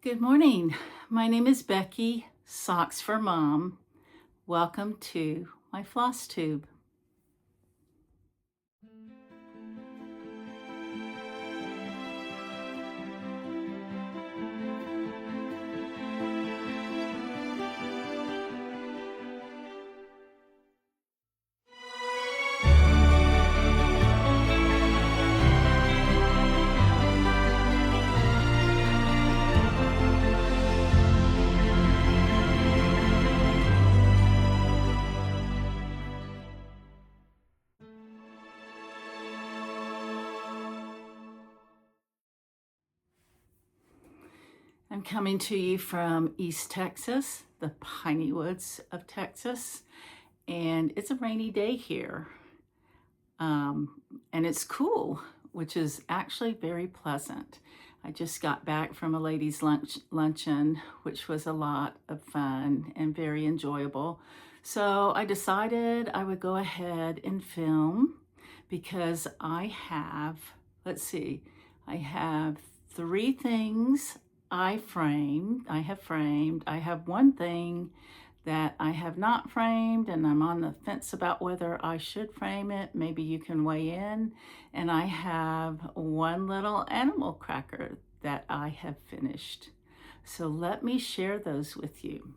Good morning. My name is Becky, Socks for Mom. Welcome to my FlossTube. I'm coming to you from East Texas, the piney woods of Texas, and it's a rainy day here. And it's cool, which is actually very pleasant. I just got back from a ladies' luncheon, which was a lot of fun and very enjoyable. So I decided I would go ahead and film because I have 3 things I have framed. I have one thing that I have not framed, and I'm on the fence about whether I should frame it. Maybe you can weigh in. And I have one little animal cracker that I have finished. So let me share those with you.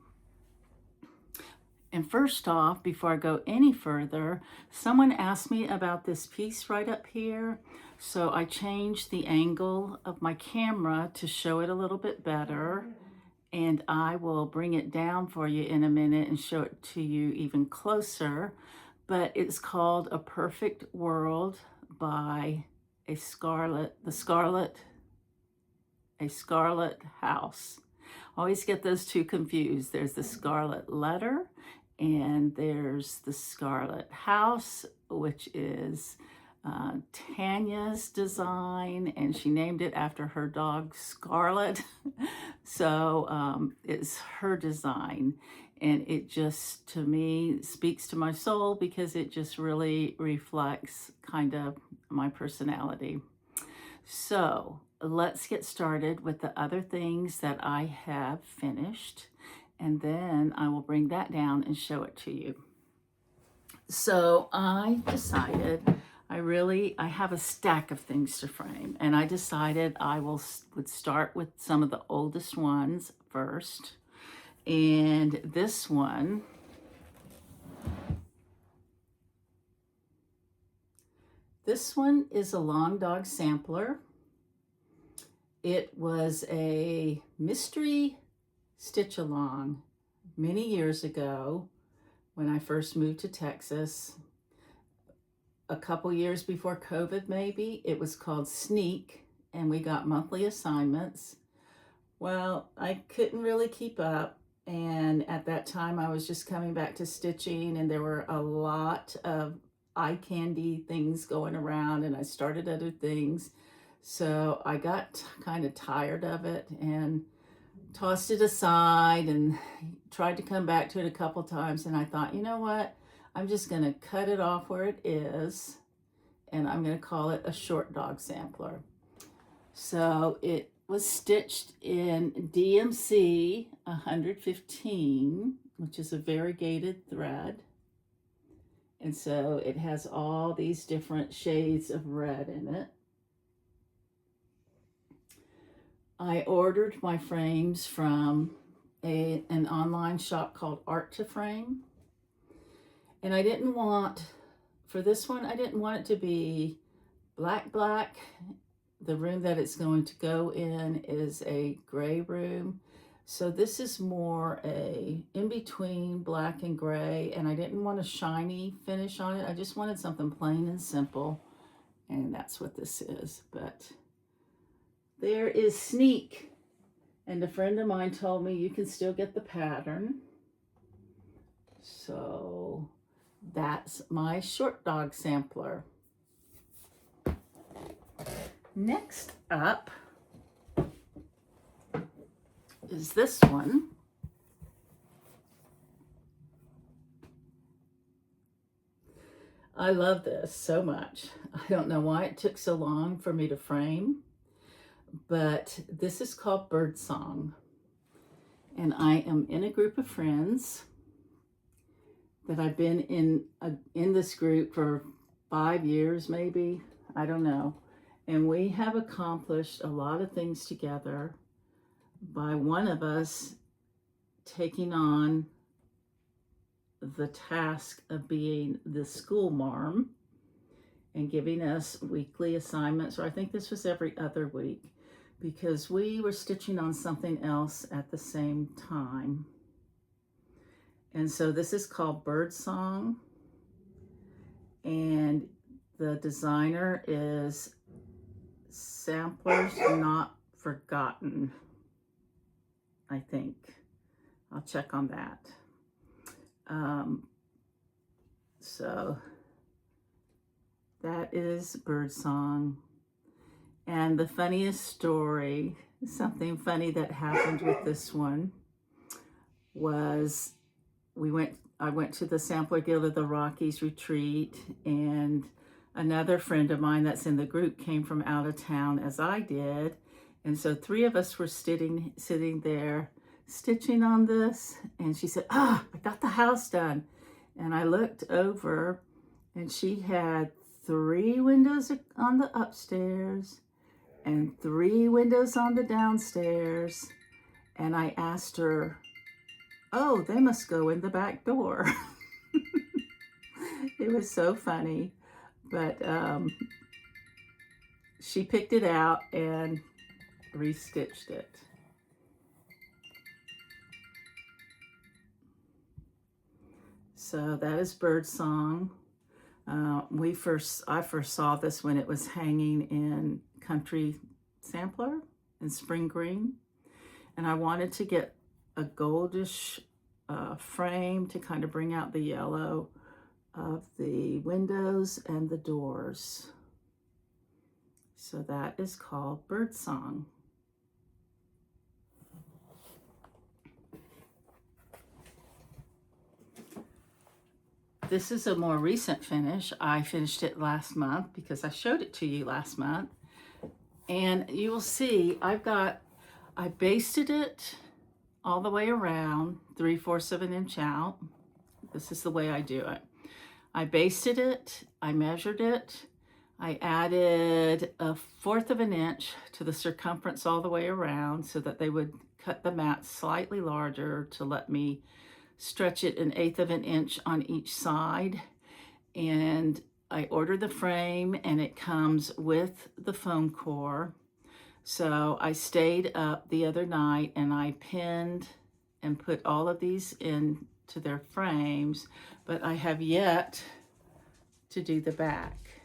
And first off, before I go any further, someone asked me about this piece right up here. So I changed the angle of my camera to show it a little bit better. And I will bring it down for you in a minute and show it to you even closer. But it's called A Perfect World by a Scarlet House. Always get those two confused. There's the Scarlet Letter and there's the Scarlet House, which is Tanya's design, and she named it after her dog Scarlet. So it's her design, and it just, to me, speaks to my soul because it just really reflects kind of my personality. So let's get started with the other things that I have finished, and then I will bring that down and show it to you. So I decided I have a stack of things to frame, and I decided I would start with some of the oldest ones first. And this one is a long dog sampler. It was a mystery stitch along many years ago when I first moved to Texas. A couple years before COVID, maybe. It was called Sneak, and we got monthly assignments. Well, I couldn't really keep up, and at that time I was just coming back to stitching, and there were a lot of eye candy things going around, and I started other things. So I got kind of tired of it and tossed it aside and tried to come back to it a couple times, and I thought, you know what? I'm just going to cut it off where it is, and I'm going to call it a short dog sampler. So it was stitched in DMC 115, which is a variegated thread. And so it has all these different shades of red in it. I ordered my frames from an online shop called Art to Frame. And I didn't want, for this one, I didn't want it to be black. The room that it's going to go in is a gray room. So this is more a in-between black and gray, and I didn't want a shiny finish on it. I just wanted something plain and simple, and that's what this is. But there is Sneak, and a friend of mine told me you can still get the pattern. So that's my short dog sampler. Next up is this one. I love this so much. I don't know why it took so long for me to frame, but this is called Birdsong. And I am in a group of friends that I've been in this group for 5 years, maybe, I don't know. And we have accomplished a lot of things together by one of us taking on the task of being the school marm and giving us weekly assignments, or I think this was every other week, because we were stitching on something else at the same time. And so this is called Birdsong, and the designer is Samplers Not Forgotten, I think. I'll check on that. So that is Birdsong. And the funniest story, something funny that happened with this one, was I went to the Sampler Guild of the Rockies retreat, and another friend of mine that's in the group came from out of town as I did. And so 3 of us were sitting there stitching on this, and she said, I got the house done. And I looked over, and she had 3 windows on the upstairs and 3 windows on the downstairs. And I asked her, oh, they must go in the back door. It was so funny, but she picked it out and restitched it. So that is Birdsong. I first saw this when it was hanging in Country Sampler in Spring Green, and I wanted to get a goldish frame to kind of bring out the yellow of the windows and the doors. So that is called Birdsong. This is a more recent finish. I finished it last month because I showed it to you last month. And you will see I basted it all the way around, 3/4 of an inch out. This is the way I do it. I basted it, I measured it, I added 1/4 of an inch to the circumference all the way around so that they would cut the mat slightly larger to let me stretch it 1/8 of an inch on each side. And I ordered the frame, and it comes with the foam core. So I stayed up the other night and I pinned and put all of these into their frames, but I have yet to do the back.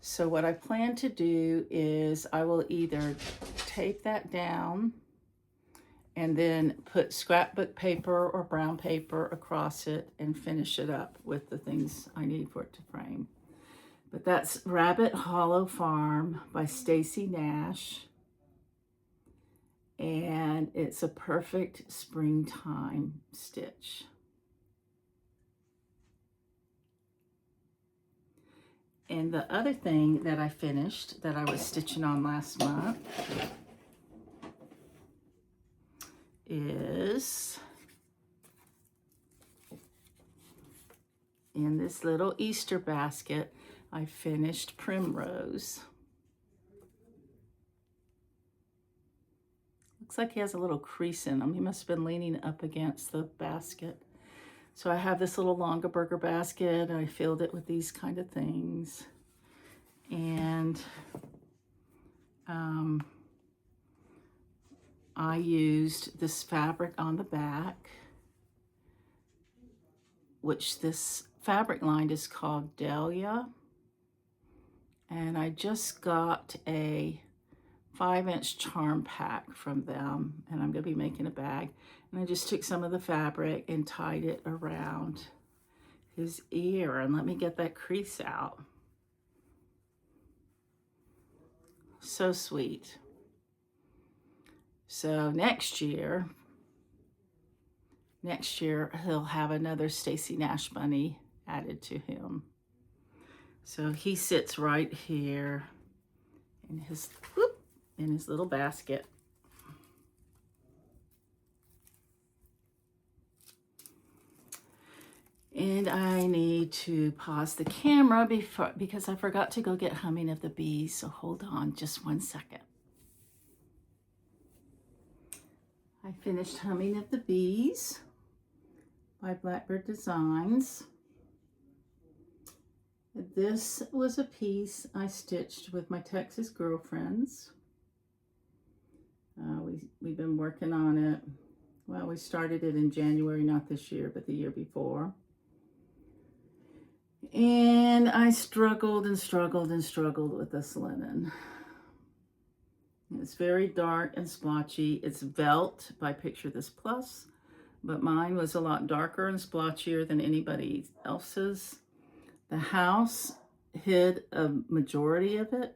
So what I plan to do is I will either tape that down and then put scrapbook paper or brown paper across it and finish it up with the things I need for it to frame. But that's Rabbit Hollow Farm by Stacy Nash. And it's a perfect springtime stitch. And the other thing that I finished that I was stitching on last month is in this little Easter basket. I finished Primrose. Looks like he has a little crease in him. He must have been leaning up against the basket. So I have this little Longaberger basket. I filled it with these kind of things. And I used this fabric on the back, which this fabric line is called Dahlia. And I just got a 5-inch charm pack from them, and I'm gonna be making a bag. And I just took some of the fabric and tied it around his ear. And let me get that crease out. So sweet. So next year he'll have another Stacy Nash bunny added to him. So he sits right here in his, whoop, in his little basket. And I need to pause the camera because I forgot to go get Humming of the Bees. So hold on just 1 second. I finished Humming of the Bees by Blackbird Designs. This was a piece I stitched with my Texas girlfriends. We've been working on it. Well, we started it in January, not this year, but the year before. And I struggled and struggled and struggled with this linen. It's very dark and splotchy. It's Velt by Picture This Plus, but mine was a lot darker and splotchier than anybody else's. The house hid a majority of it,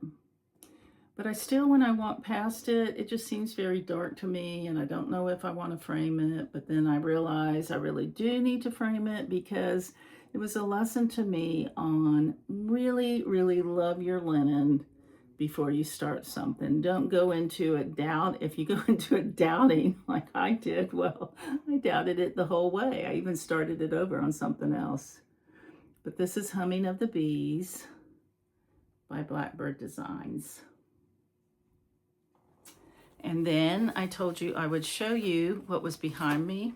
but I still, when I walk past it, it just seems very dark to me, and I don't know if I want to frame it, but then I realize I really do need to frame it because it was a lesson to me on really, really love your linen before you start something. Don't go into it if you go into it doubting like I did, well, I doubted it the whole way. I even started it over on something else. But this is Humming of the Bees by Blackbird Designs. And then I told you I would show you what was behind me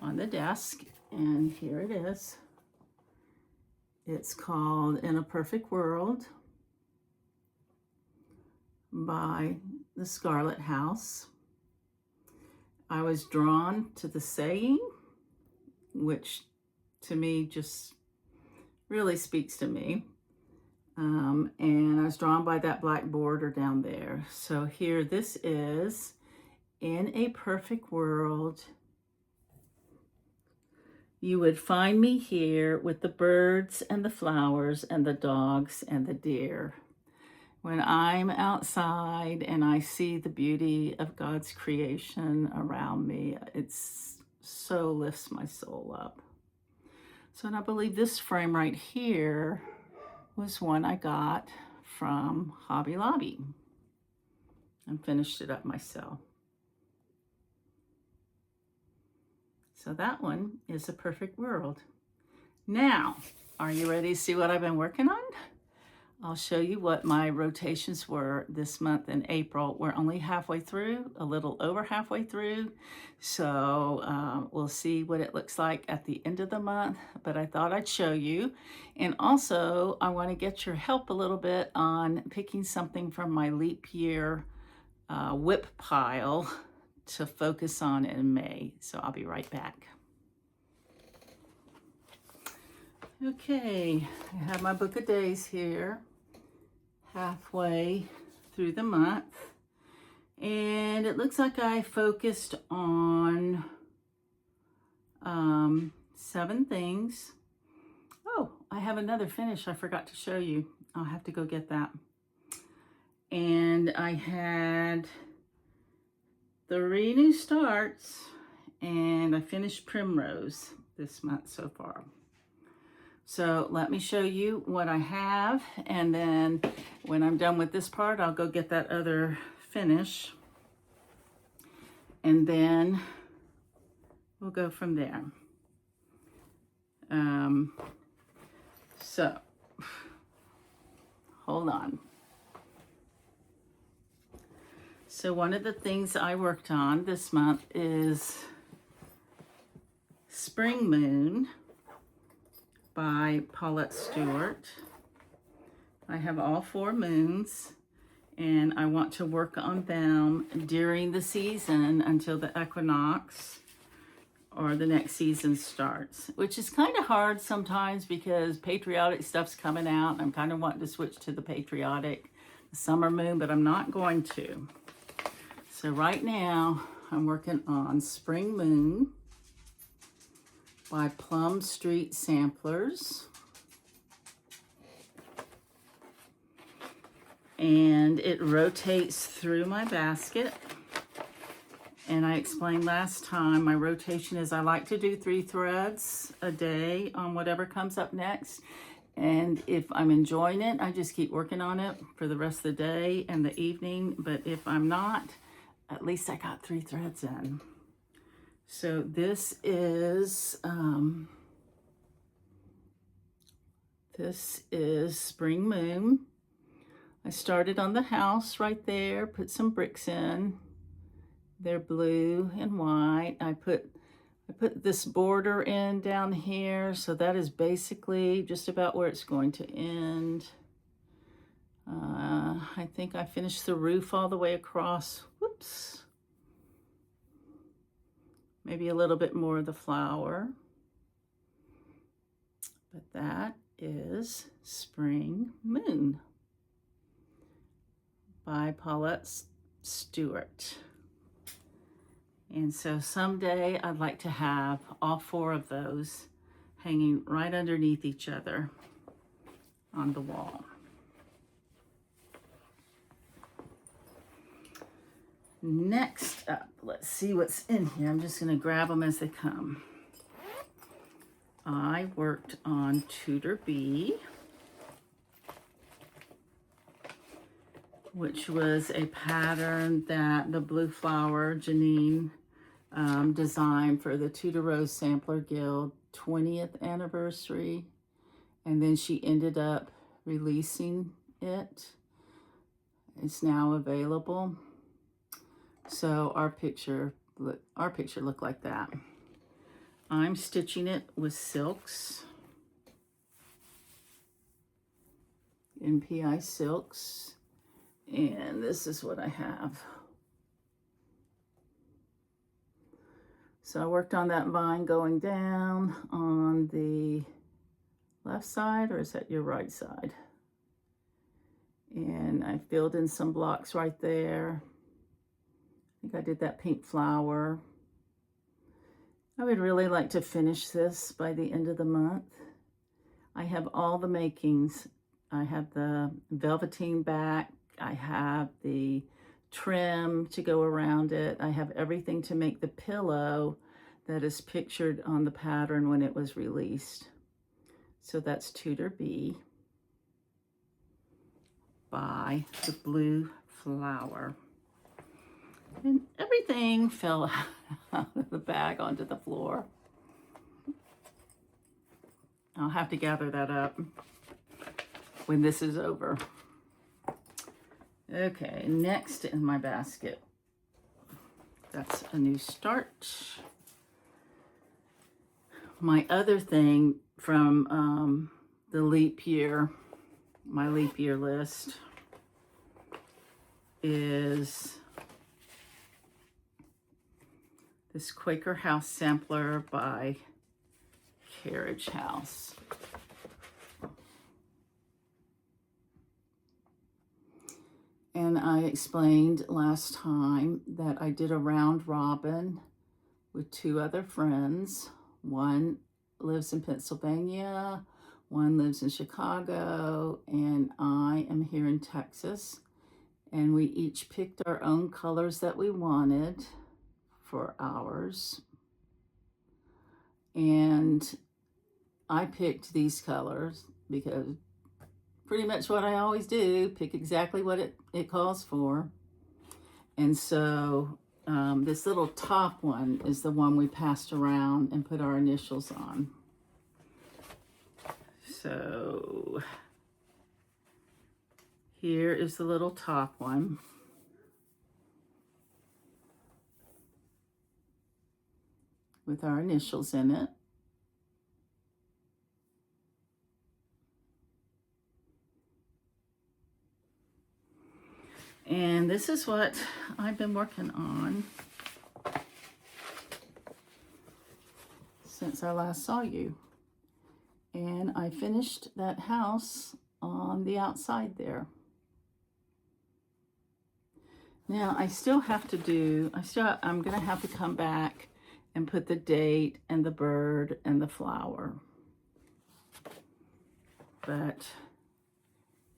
on the desk, and here it is. It's called In a Perfect World by the Scarlet House. I was drawn to the saying, which to me just really speaks to me. And I was drawn by that black border down there. So here, this is In a Perfect World. You would find me here with the birds and the flowers and the dogs and the deer. When I'm outside and I see the beauty of God's creation around me, it so lifts my soul up. So, and I believe this frame right here was one I got from Hobby Lobby and finished it up myself. So that one is A Perfect World. Now, are you ready to see what I've been working on? I'll show you what my rotations were this month in April. We're only halfway through, a little over halfway through. So we'll see what it looks like at the end of the month, but I thought I'd show you. And also I want to get your help a little bit on picking something from my leap year whip pile to focus on in May. So I'll be right back. Okay, I have my book of days here, halfway through the month, and it looks like I focused on 7 things. Oh, I have another finish I forgot to show you. I'll have to go get that. And I had 3 new starts, and I finished Primrose this month so far. So let me show you what I have, and then when I'm done with this part, I'll go get that other finish, and then we'll go from there. So hold on. So one of the things I worked on this month is Spring Moon by Paulette Stewart. I have all 4 moons, and I want to work on them during the season until the equinox or the next season starts, which is kind of hard sometimes because patriotic stuff's coming out. I'm kind of wanting to switch to the patriotic summer moon, but I'm not going to. So right now I'm working on Spring Moon by Plum Street Samplers. And it rotates through my basket. And I explained last time, my rotation is I like to do 3 threads a day on whatever comes up next. And if I'm enjoying it, I just keep working on it for the rest of the day and the evening. But if I'm not, at least I got 3 threads in. So this is Spring Moon. I started on the house right there, put some bricks in. They're blue and white. I put this border in down here, so that is basically just about where it's going to end. I think I finished the roof all the way across. Whoops. Maybe a little bit more of the flower. But that is Spring Moon by Paulette Stewart. And so someday I'd like to have all 4 of those hanging right underneath each other on the wall. Next up, let's see what's in here. I'm just going to grab them as they come. I worked on Tutor Bee, which was a pattern that the Blue Flower Janine designed for the Tudor Rose Sampler Guild 20th anniversary. And then she ended up releasing it. It's now available. So our picture looked like that. I'm stitching it with silks, NPI silks, and this is what I have. So I worked on that vine going down on the left side, or is that your right side? And I filled in some blocks right there. I think I did that pink flower. I would really like to finish this by the end of the month. I have all the makings. I have the velveteen back. I have the trim to go around it. I have everything to make the pillow that is pictured on the pattern when it was released. So that's Tutor Bee by the Blue Flower. And everything fell out of the bag onto the floor. I'll have to gather that up when this is over. Okay, next in my basket. That's a new start. My other thing from the leap year, my leap year list, is this Quaker House sampler by Carriage House. And I explained last time that I did a round robin with 2 other friends. One lives in Pennsylvania, one lives in Chicago, and I am here in Texas. And we each picked our own colors that we wanted for ours. And I picked these colors because pretty much what I always do, pick exactly what it calls for. And so this little top one is the one we passed around and put our initials on. So here is the little top one. With our initials in it. And this is what I've been working on since I last saw you. And I finished that house on the outside there. Now I still have to do, I'm gonna have to come back and put the date and the bird and the flower. But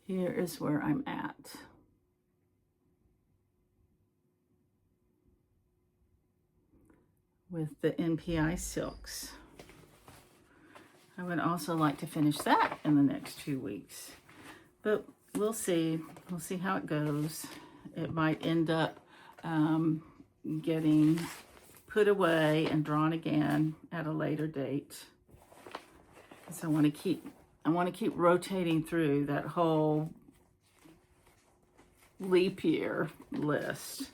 here is where I'm at. With the NPI silks. I would also like to finish that in the next 2 weeks. But we'll see. We'll see how it goes. It might end up getting put away and drawn again at a later date. So I want to keep rotating through that whole leap year list.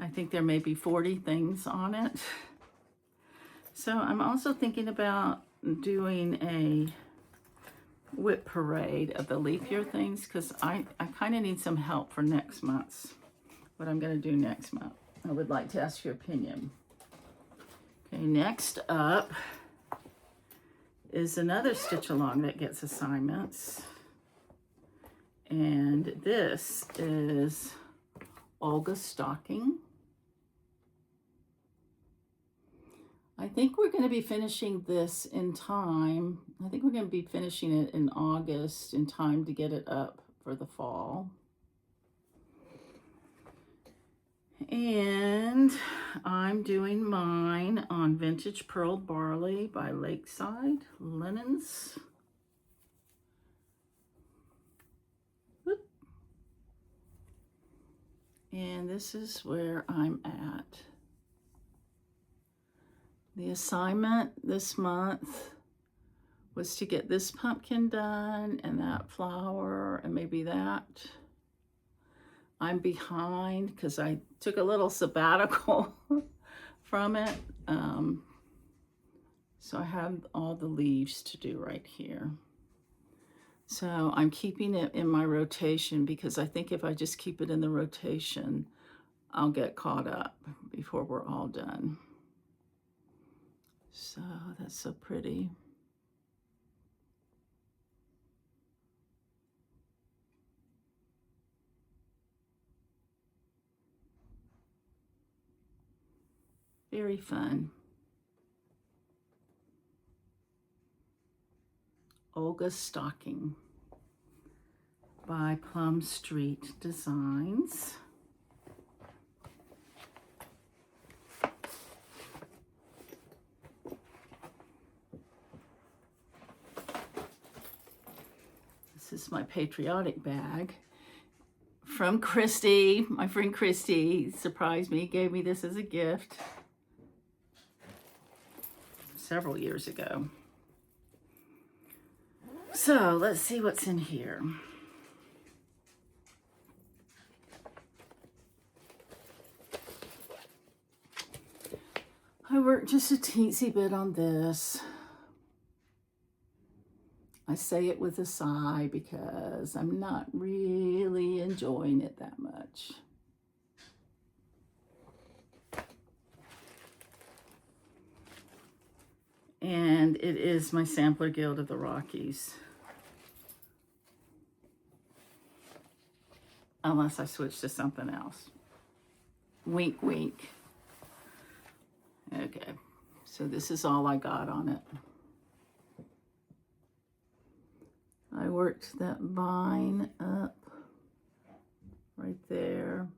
I think there may be 40 things on it. So I'm also thinking about doing a whip parade of the leap year things, because I kind of need some help for next month's, what I'm going to do next month. I would like to ask your opinion. Okay, next up is another stitch along that gets assignments. And this is Olga's stocking. I think we're going to be finishing this in time. I think we're going to be finishing it in August in time to get it up for the fall. And I'm doing mine on Vintage Pearl Barley by Lakeside Linens. Whoop. And this is where I'm at. The assignment this month was to get this pumpkin done and that flower and maybe that. I'm behind because I took a little sabbatical from it. So I have all the leaves to do right here. So I'm keeping it in my rotation because I think if I just keep it in the rotation, I'll get caught up before we're all done. So that's so pretty. Very fun. Olga's Stocking by Plum Street Designs. This is my patriotic bag from Christy. My friend Christy surprised me, gave me this as a gift several years ago. So let's see what's in here. I worked just a teensy bit on this. I say it with a sigh because I'm not really enjoying it that much. And it is my Sampler Guild of the Rockies. Unless I switch to something else. Wink, wink. Okay, so this is all I got on it. I worked that vine up right there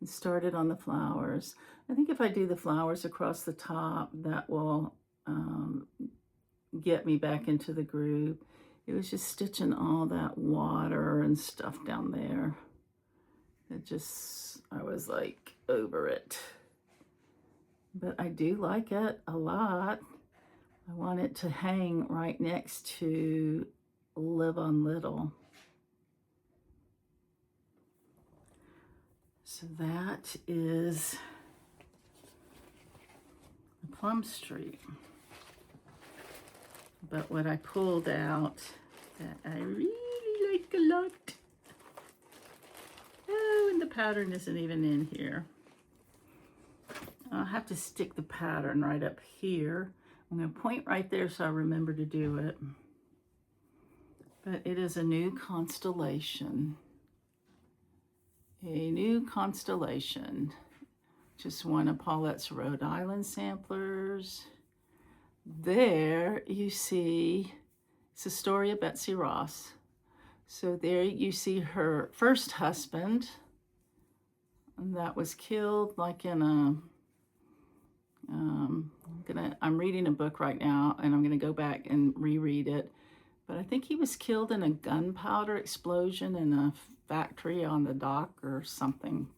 and started on the flowers. I think if I do the flowers across the top, that will get me back into the groove. It was just stitching all that water and stuff down there. I was like over it. But I do like it a lot. I want it to hang right next to Live on Little. So that is Plum Street. But what I pulled out that I really like a lot. Oh, and the pattern isn't even in here. I'll have to stick the pattern right up here. I'm going to point right there so I remember to do it. But it is a new constellation. A new constellation. Just one of Paulette's Rhode Island samplers. There you see, it's a story of Betsy Ross. So there you see her first husband. And that was killed like in I'm reading a book right now, and I'm gonna go back and reread it. But I think he was killed in a gunpowder explosion in a factory on the dock or something.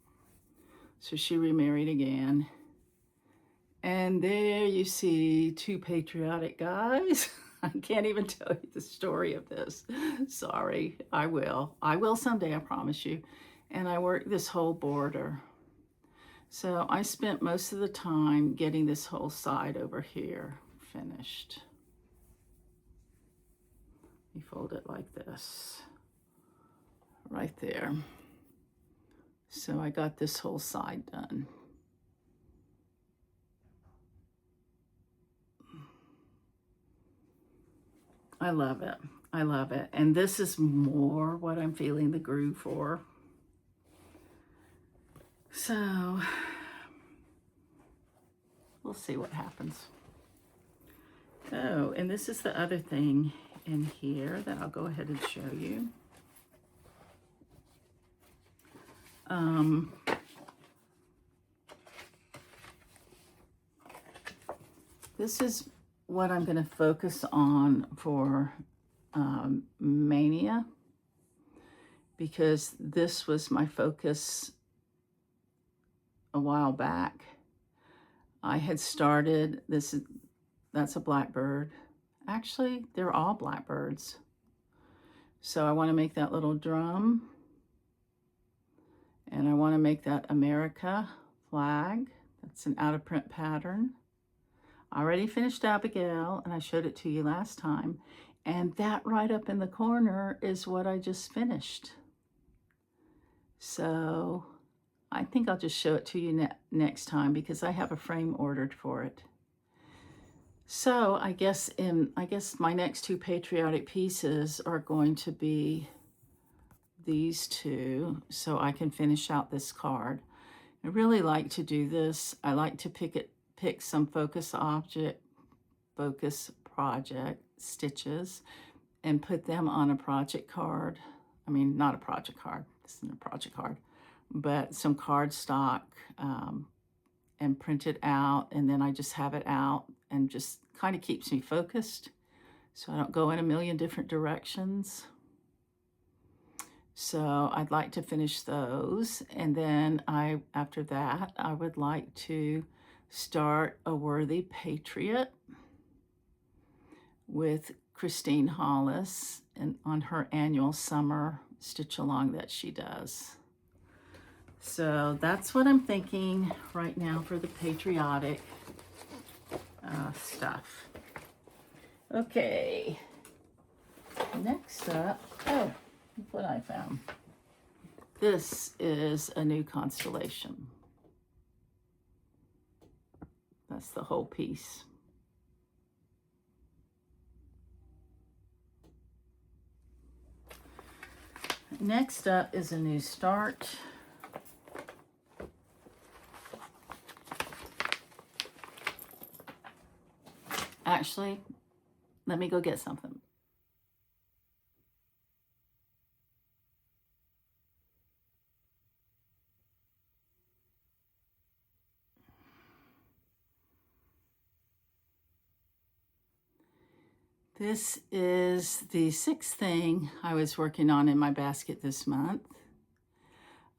So she remarried again. And there you see two patriotic guys. I can't even tell you the story of this. Sorry, I will. I will someday, I promise you. And I worked this whole border. So I spent most of the time getting this whole side over here finished. You fold it like this, right there. So I got this whole side done. I love it. I love it. And this is more what I'm feeling the groove for. So we'll see what happens. Oh, and this is the other thing in here that I'll go ahead and show you. This is what I'm going to focus on for Mania, because this was my focus a while back. I had started this. That's a blackbird. Actually, they're all blackbirds. So I want to make that little drum, and I want to make that America flag. That's an out of print pattern. I already finished Abigail, and I showed it to you last time. And that right up in the corner is what I just finished. So I think I'll just show it to you next time, because I have a frame ordered for it. So I guess my next two patriotic pieces are going to be these two, so I can finish out this card. I really like to do this. I like to pick some focus project stitches and put them on a project card. I mean, not a project card, this isn't a project card, but some cardstock, and print it out, and then I just have it out, and just kind of keeps me focused so I don't go in a million different directions. So I'd like to finish those, and then after that I would like to start A Worthy Patriot with Christine Hollis and on her annual summer stitch along that she does. So that's what I'm thinking right now for the patriotic stuff. Okay, next up, oh, look what I found. This is a new constellation. That's the whole piece. Next up is a new start. Actually, let me go get something. This is the sixth thing I was working on in my basket this month.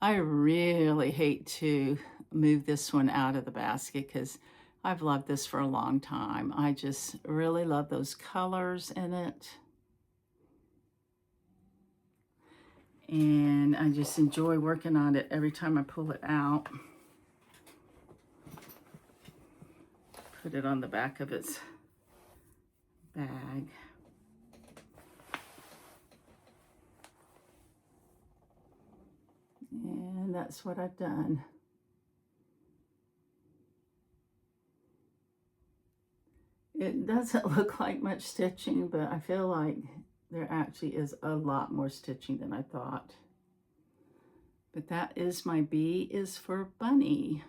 I really hate to move this one out of the basket because I've loved this for a long time. I just really love those colors in it. And I just enjoy working on it every time I pull it out. Put it on the back of its bag. And that's what I've done. It doesn't look like much stitching, but I feel like there actually is a lot more stitching than I thought. But that is my B is for Bunny.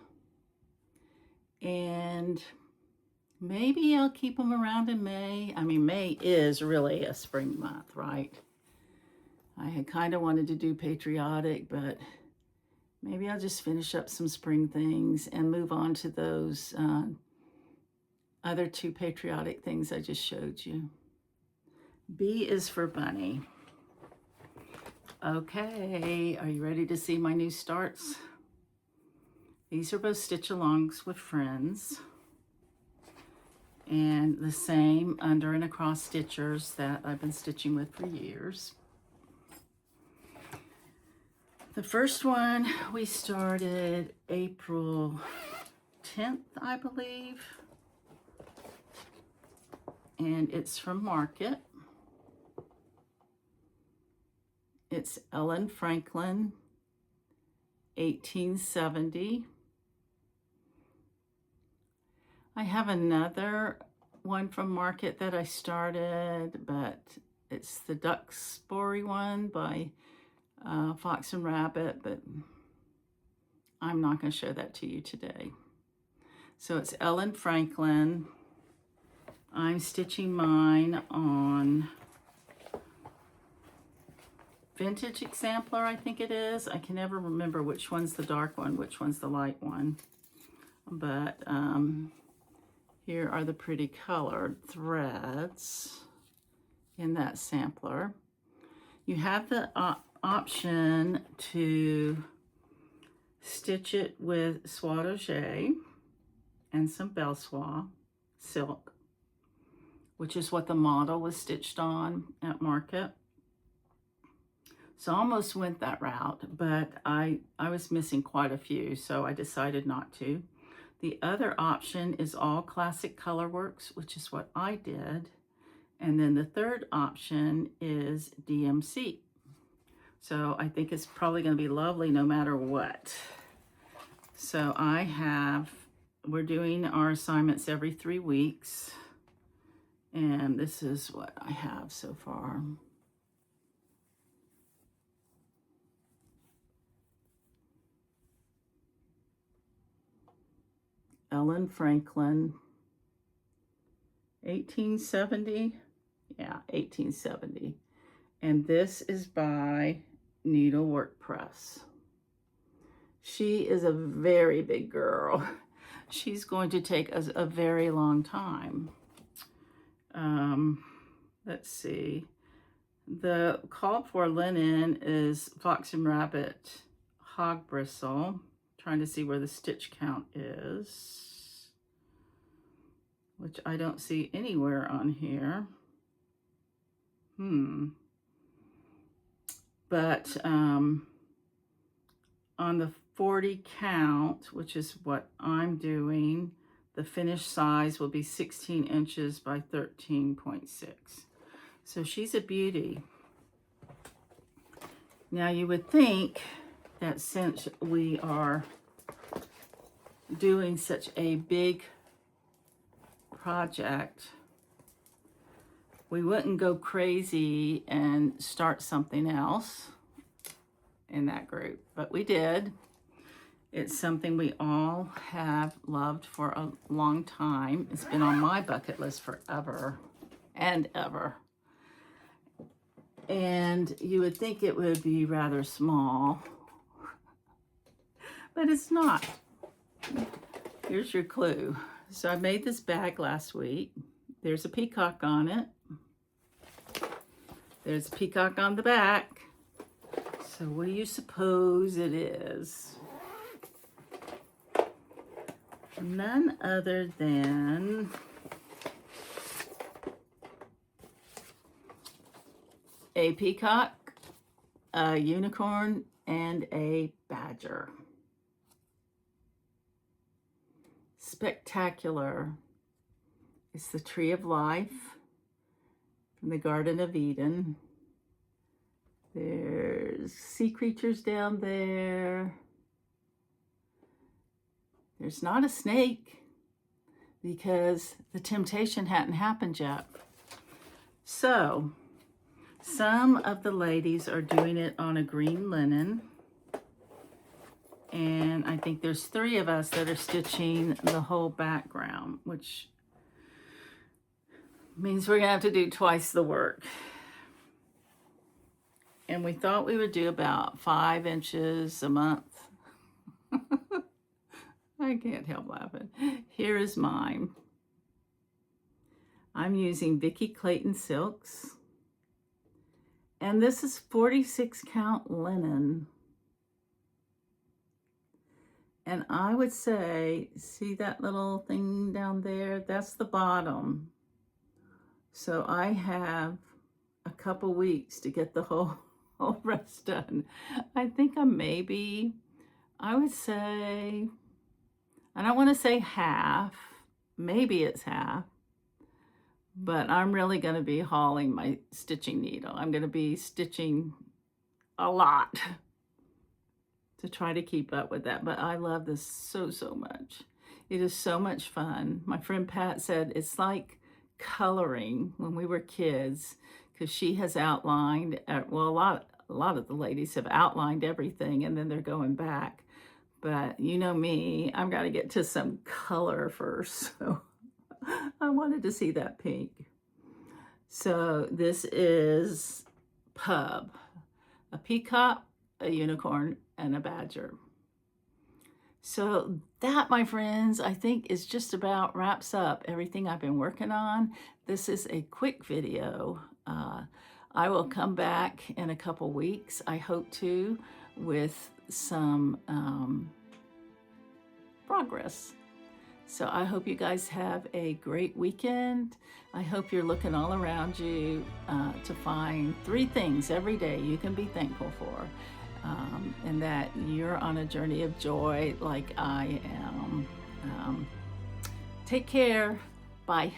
And maybe I'll keep them around in May. I mean, May is really a spring month, right? I had kind of wanted to do patriotic, but maybe I'll just finish up some spring things and move on to those other two patriotic things I just showed you. B is for bunny. Okay, are you ready to see my new starts? These are both stitch-alongs with friends. And the same under and across stitchers that I've been stitching with for years. The first one we started April 10th, I believe. And it's from Market. It's Ellen Franklin, 1870. I have another one from Market that I started, but it's the Duxbury one by Fox and Rabbit, but I'm not going to show that to you today. So it's Ellen Franklin. I'm stitching mine on Vintage Exemplar, I think it is. I can never remember which one's the dark one, which one's the light one. But here are the pretty colored threads in that sampler. You have the option to stitch it with Soie d'Oger and some Belle Soie silk, which is what the model was stitched on at Market. So I almost went that route, but I was missing quite a few, so I decided not to. The other option is all Classic Colorworks, which is what I did. And then the third option is DMC. So I think it's probably going to be lovely no matter what. So we're doing our assignments every 3 weeks. And this is what I have so far. Ellen Franklin, 1870. Yeah, 1870. And this is by Needlework Press. She is a very big girl. She's going to take us a very long time. Let's see. The called for linen is Fox and Rabbit Hog Bristle. Trying to see where the stitch count is, which I don't see anywhere on here. But on the 40 count, which is what I'm doing, the finished size will be 16 inches by 13.6. So she's a beauty. Now you would think that since we are doing such a big project, we wouldn't go crazy and start something else in that group, but we did. It's something we all have loved for a long time. It's been on my bucket list forever and ever. And you would think it would be rather small, but it's not. Here's your clue. So I made this bag last week. There's a peacock on it. There's a peacock on the back. So what do you suppose it is? None other than a peacock, a unicorn, and a badger. Spectacular. It's the Tree of Life from the Garden of Eden. There's sea creatures down there. There's not a snake because the temptation hadn't happened yet. So some of the ladies are doing it on a green linen. And I think there's 3 of us that are stitching the whole background, which means we're gonna have to do twice the work. And we thought we would do about 5 inches a month. I can't help laughing. Here is mine. I'm using Vicky Clayton silks. And this is 46 count linen. And I would say, see that little thing down there? That's the bottom. So I have a couple weeks to get the whole rest done. I think I would say, I don't want to say half, maybe it's half, but I'm really going to be hauling my stitching needle. I'm going to be stitching a lot to try to keep up with that, but I love this so much. It is so much fun. My friend Pat said it's like coloring when we were kids, because she has outlined, well, a lot of the ladies have outlined everything and then they're going back. But you know me, I've got to get to some color first. So I wanted to see that pink. So this is Pub, a peacock, a unicorn, and a badger. So that, my friends, I think is just about wraps up everything I've been working on. This is a quick video. I will come back in a couple weeks, I hope to, with some progress. So I hope you guys have a great weekend. I hope you're looking all around you to find 3 things every day you can be thankful for. And that you're on a journey of joy like I am. Take care. Bye.